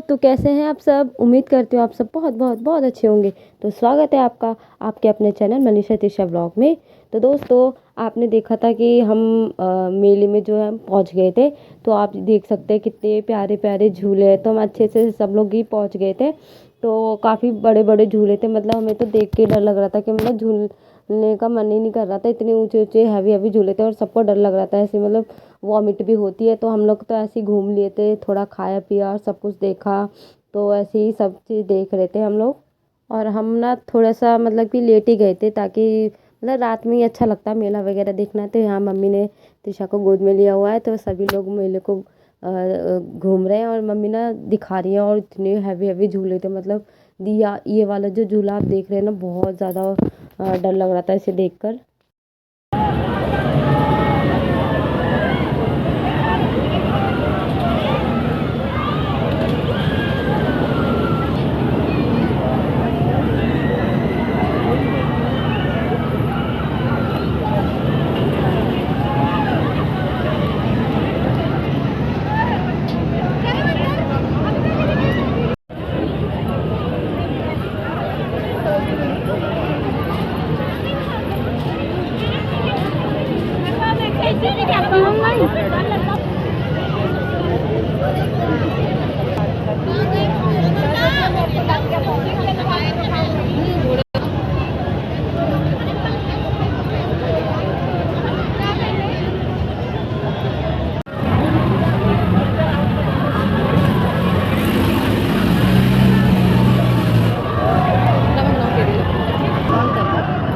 तो कैसे हैं आप सब? उम्मीद करती हूँ आप सब बहुत बहुत बहुत अच्छे होंगे। तो स्वागत है आपका आपके अपने चैनल मनीषा तृषा ब्लॉग में। तो दोस्तों, आपने देखा था कि हम मेले में जो है हम पहुँच गए थे। तो आप देख सकते हैं कितने प्यारे प्यारे झूले हैं। तो हम अच्छे से सब लोग ही पहुँच गए थे। तो काफ़ी बड़े बड़े झूले थे, मतलब हमें तो देख के डर लग रहा था कि मतलब झूलने का मन ही नहीं कर रहा था। इतने ऊंचे ऊंचे हैवी हैवी झूले थे और सबको डर लग रहा था, ऐसे मतलब वॉमिट भी होती है। तो हम लोग तो ऐसे ही घूम लिए थे, थोड़ा खाया पिया और सब कुछ देखा। तो ऐसे ही सब चीज़ देख रहे थे हम लोग। और हम ना थोड़ा सा मतलब कि लेट ही गए थे, ताकि मतलब रात में ही अच्छा लगता है मेला वगैरह देखना। तो यहाँ मम्मी ने त्रिशा को गोद में लिया हुआ है, तो सभी लोग मेले को घूम रहे हैं और मम्मी ना दिखा रही है। और इतने हैवी हैवी झूले थे, मतलब दिया ये वाला जो झूला आप देख रहे हैं ना, बहुत ज़्यादा डर लग रहा था इसे देखकर।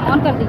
ऑन कर दी।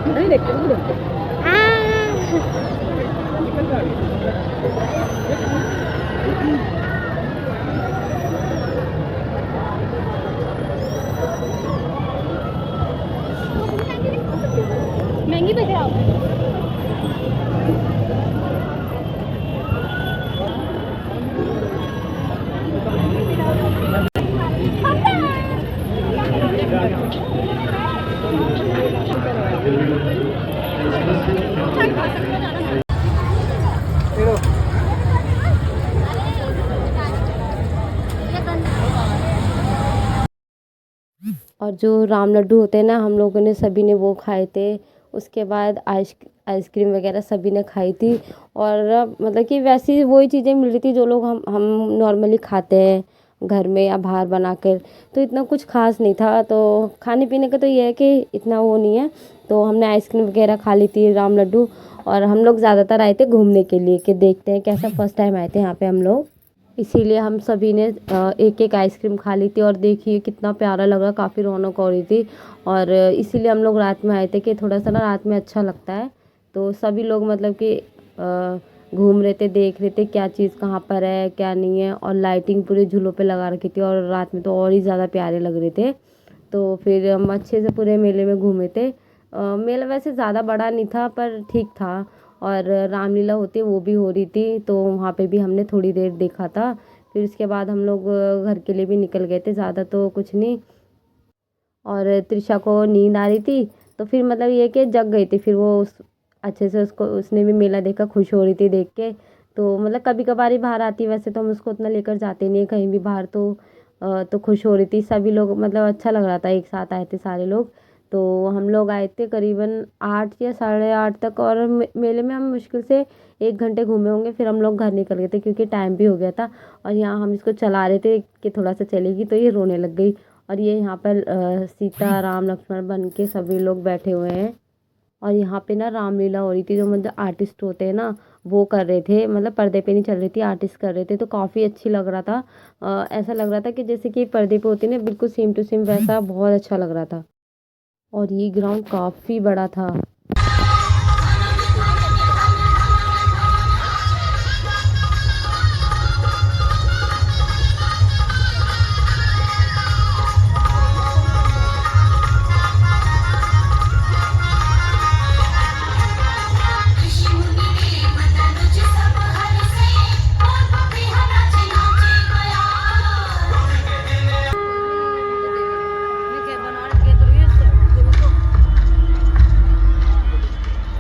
नहीं देखते नहीं देखते। महंगी बज रहा और जो राम लड्डू होते हैं ना, हम लोगों ने सभी ने वो खाए थे। उसके बाद आइसक्रीम वगैरह सभी ने खाई थी। और मतलब कि वैसी वही चीज़ें मिल रही थी जो लोग हम नॉर्मली खाते हैं घर में या बाहर बनाकर। तो इतना कुछ खास नहीं था। तो खाने पीने का तो ये है कि इतना वो नहीं है। तो हमने आइसक्रीम वगैरह खा ली थी, राम लड्डू। और हम लोग ज़्यादातर आए थे घूमने के लिए, कि देखते हैं कैसा। फर्स्ट टाइम आए थे यहाँ पे हम लोग, इसीलिए हम सभी ने एक एक आइसक्रीम खा ली थी। और देखिए कितना प्यारा लग रहा, काफ़ी रौनक हो रही थी। और इसीलिए हम लोग रात में आए थे कि थोड़ा सा ना रात में अच्छा लगता है। तो सभी लोग मतलब कि घूम रहे थे, देख रहे थे क्या चीज़ कहाँ पर है क्या नहीं है। और लाइटिंग पूरे झूलों पे लगा रखी थी, और रात में तो और ही ज़्यादा प्यारे लग रहे थे। तो फिर हम अच्छे से पूरे मेले में घूमे थे। मेला वैसे ज़्यादा बड़ा नहीं था, पर ठीक था। और रामलीला होती है वो भी हो रही थी, तो वहाँ पे भी हमने थोड़ी देर देखा था। फिर उसके बाद हम लोग घर के लिए भी निकल गए थे, ज़्यादा तो कुछ नहीं। और त्रिशा को नींद आ रही थी, तो फिर मतलब ये कि जग गई थी। फिर वो अच्छे से उसको उसने भी मेला देखा, खुश हो रही थी देख के। तो मतलब कभी कभार ही बाहर आती है, वैसे तो हम उसको उतना लेकर जाते नहीं है कहीं भी बाहर। तो खुश हो रही थी। सभी लोग मतलब अच्छा लग रहा था, एक साथ आए थे सारे लोग। तो हम लोग आए थे करीबन 8 या 8:30 तक, और मेले में हम मुश्किल से 1 घंटे घूमे होंगे। फिर हम लोग घर निकल गए थे क्योंकि टाइम भी हो गया था। और यहाँ हम इसको चला रहे थे कि थोड़ा सा चलेगी, तो ये रोने लग गई। और ये यहाँ पर सीता राम लक्ष्मण बन के सभी लोग बैठे हुए हैं। और यहाँ पे ना रामलीला हो रही थी, जो मतलब आर्टिस्ट होते हैं ना वो कर रहे थे, मतलब पर्दे पे नहीं चल रही थी, आर्टिस्ट कर रहे थे। तो काफ़ी अच्छी लग रहा था। ऐसा लग रहा था कि जैसे कि पर्दे पे होती ना, बिल्कुल सेम टू सेम वैसा, बहुत अच्छा लग रहा था। और ये ग्राउंड काफ़ी बड़ा था।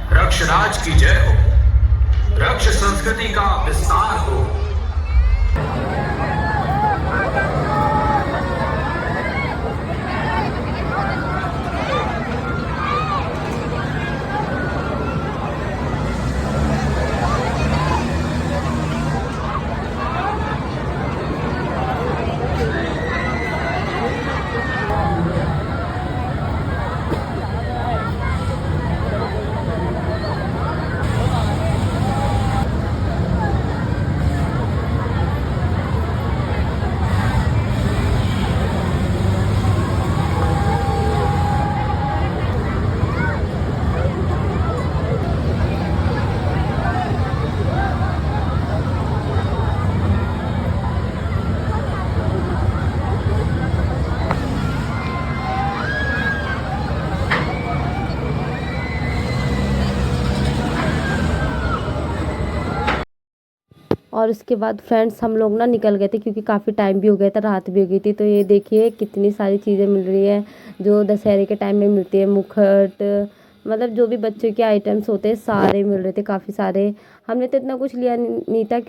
रक्षराज की जय हो, रक्ष संस्कृति का विस्तार हो। और उसके बाद फ्रेंड्स हम लोग ना निकल गए थे क्योंकि काफ़ी टाइम भी हो गया था, रात भी हो गई थी। तो ये देखिए कितनी सारी चीज़ें मिल रही है जो दशहरे के टाइम में मिलती है। मुखट, मतलब जो भी बच्चों के आइटम्स होते हैं सारे मिल रहे थे, काफ़ी सारे। हमने तो इतना कुछ लिया नहीं था,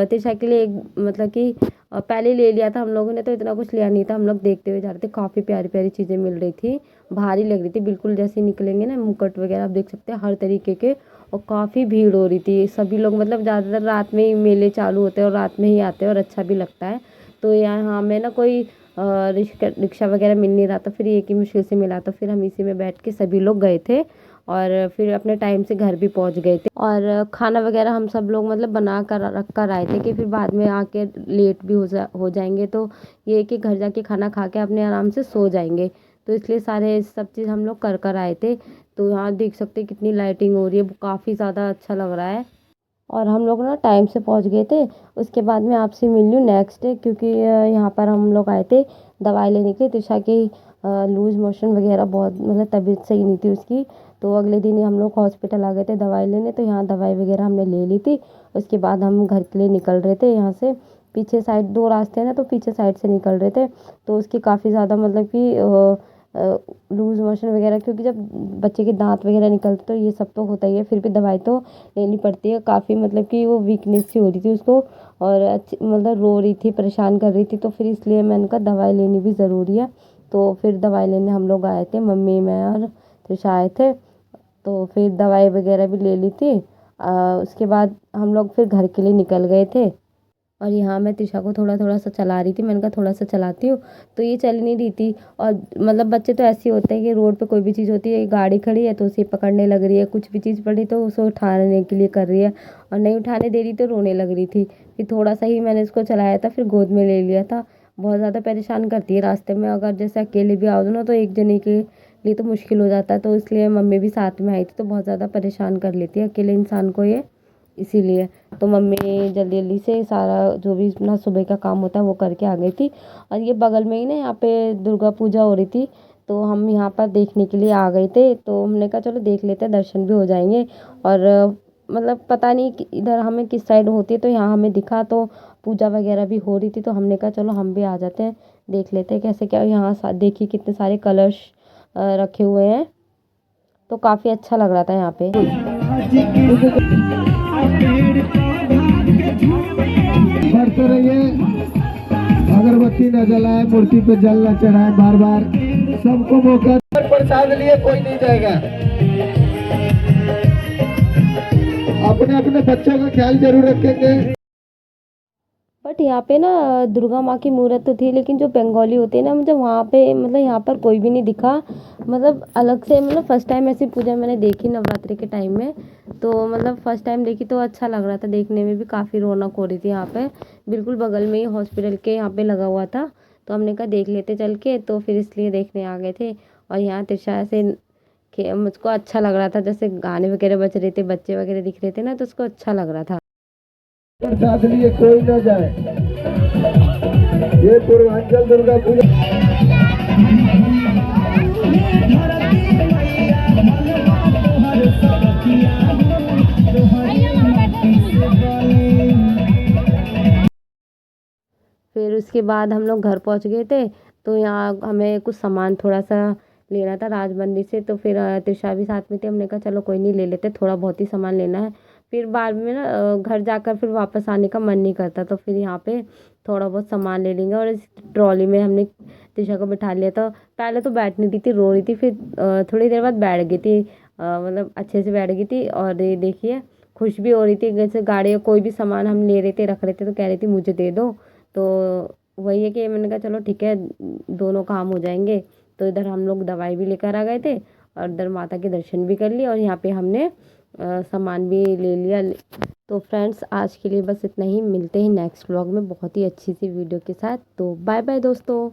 त्रिशा के लिए मतलब कि पहले ले लिया था हम लोगों ने, तो इतना कुछ लिया नहीं था। हम लोग देखते हुए जा रहे थे, काफ़ी प्यारी प्यारी चीज़ें मिल रही थी, भारी लग रही थी बिल्कुल। जैसे ही निकलेंगे ना, मुकुट वगैरह आप देख सकते हैं हर तरीके के। और काफ़ी भीड़ हो रही थी, सभी लोग मतलब ज़्यादातर रात में ही मेले चालू होते हैं और रात में ही आते हैं, और अच्छा भी लगता है। तो यहाँ हमें ना कोई रिक्शा वगैरह मिल नहीं रहा था, फिर एक ही मुश्किल से मिला, तो फिर हम इसी में बैठ के सभी लोग गए थे। और फिर अपने टाइम से घर भी पहुंच गए थे। और खाना वगैरह हम सब लोग मतलब बना कर रख कर आए थे कि फिर बाद में आके लेट भी हो जाएंगे, तो ये कि घर जाके खाना खा के अपने आराम से सो जाएंगे। तो इसलिए सारे सब चीज़ हम लोग कर कर आए थे। तो यहाँ देख सकते हैं कितनी लाइटिंग हो रही है, काफ़ी ज़्यादा अच्छा लग रहा है। और हम लोग ना टाइम से पहुँच गए थे। उसके बाद मैं आपसे मिल लूँ नेक्स्ट डे, क्योंकि यहाँ पर हम लोग आए थे दवाई लेने के लिए। त्रिशा की लूज़ मोशन वगैरह बहुत, मतलब तबीयत सही नहीं थी उसकी। तो अगले दिन ही हम लोग हॉस्पिटल आ गए थे दवाई लेने, तो यहाँ दवाई वगैरह हमने ले ली थी। उसके बाद हम घर के लिए निकल रहे थे यहाँ से। पीछे साइड 2 रास्ते हैं ना, तो पीछे साइड से निकल रहे थे। तो उसकी काफ़ी ज़्यादा मतलब कि लूज़ मोशन वगैरह, क्योंकि जब बच्चे के दांत वगैरह निकलते तो ये सब तो होता ही है, फिर भी दवाई तो लेनी पड़ती है। काफ़ी मतलब कि वो वीकनेस सी हो रही थी उसको, और मतलब रो रही थी, परेशान कर रही थी। तो फिर इसलिए मैंने कहा दवाई लेनी भी ज़रूरी है। तो फिर दवाई लेने हम लोग आए थे, मम्मी, मैं और त्रिशा आए थे। तो फिर दवाई वगैरह भी ले ली थी। उसके बाद हम लोग फिर घर के लिए निकल गए थे। और यहाँ मैं त्रिशा को थोड़ा थोड़ा सा चला रही थी, मैंने कहा थोड़ा सा चलाती हूँ, तो ये चल नहीं रही थी। और मतलब बच्चे तो ऐसे होते हैं कि रोड पे कोई भी चीज़ होती है, गाड़ी खड़ी है तो उसे पकड़ने लग रही है, कुछ भी चीज़ पड़ी तो उसे उठाने के लिए कर रही है, और नहीं उठाने दे रही तो रोने लग रही थी। फिर थोड़ा सा ही मैंने इसको चलाया था, फिर गोद में ले लिया था। बहुत ज़्यादा परेशान करती है रास्ते में, अगर जैसे अकेले भी आओ ना तो एक जने के लिए तो मुश्किल हो जाता है। तो इसलिए मम्मी भी साथ में आई थी, तो बहुत ज़्यादा परेशान कर लेती है अकेले इंसान को ये, इसीलिए। तो मम्मी जल्दी जल्दी से सारा जो भी अपना सुबह का काम होता है वो करके आ गई थी। और ये बगल में ही ना यहाँ पे दुर्गा पूजा हो रही थी, तो हम यहाँ पर देखने के लिए आ गए थे। तो हमने कहा चलो देख लेते हैं, दर्शन भी हो जाएंगे। और मतलब पता नहीं कि इधर हमें किस साइड होती है, तो यहाँ हमें दिखा तो पूजा वगैरह भी हो रही थी। तो हमने कहा चलो हम भी आ जाते हैं, देख लेते हैं कैसे क्या। यहाँ देखिए कितने सारे कलश रखे हुए हैं, तो काफ़ी अच्छा लग रहा था यहाँ पे। बढ़ते रहिए, अगरबत्ती न जलाए, मूर्ति पे जल न चढ़ाए, बार बार सबको मौका प्रसाद लिए कोई नहीं जाएगा। अपने अपने बच्चों का ख्याल जरूर रखेंगे। बट यहाँ पे ना दुर्गा माँ की मूर्त तो थी, लेकिन जो बंगाली होते हैं ना, मुझे वहाँ पे मतलब यहाँ पर कोई भी नहीं दिखा। मतलब अलग से, मतलब फर्स्ट टाइम ऐसी पूजा मैंने देखी नवरात्रि के टाइम में। तो मतलब फर्स्ट टाइम देखी तो अच्छा लग रहा था, देखने में भी काफ़ी रौनक हो रही थी यहाँ पे। बिल्कुल बगल में ही हॉस्पिटल के यहाँ पे लगा हुआ था, तो हमने कहा देख लेते चल के, तो फिर इसलिए देखने आ गए थे। और यहाँ त्रिशा से मुझको अच्छा लग रहा था, जैसे गाने वगैरह बज रहे थे, बच्चे वगैरह दिख रहे थे ना, तो उसको अच्छा लग रहा था। प्रसाद लिए कोई न जाए। ये पूर्वांचल दुर्गा पूजा। फिर उसके बाद हम लोग घर पहुंच गए थे। तो यहाँ हमें कुछ सामान थोड़ा सा लेना था राजमंदिर से, तो फिर त्रिशा भी साथ में थी। हमने कहा चलो कोई नहीं, ले लेते, थोड़ा बहुत ही सामान लेना है। फिर बाद में ना घर जाकर फिर वापस आने का मन नहीं करता, तो फिर यहाँ पे थोड़ा बहुत सामान ले लेंगे। और इस ट्रॉली में हमने त्रिशा को बिठा लिया था। पहले तो बैठ नहीं रही थी, रो रही थी, फिर थोड़ी देर बाद बैठ गई थी। मतलब अच्छे से बैठ गई थी। और ये देखिए खुश भी हो रही थी, जैसे गाड़ी कोई भी सामान हम ले रहे थे, रख रहे थे, तो कह रही थी मुझे दे दो। तो वही है कि मैंने कहा चलो ठीक है, दोनों काम हो जाएंगे। तो इधर हम लोग दवाई भी लेकर आ गए थे, और इधर माता के दर्शन भी कर लिए, और यहाँ पे हमने सामान भी ले लिया। तो फ्रेंड्स आज के लिए बस इतना ही, मिलते हैं नेक्स्ट व्लॉग में बहुत ही अच्छी सी वीडियो के साथ। तो बाय बाय दोस्तों।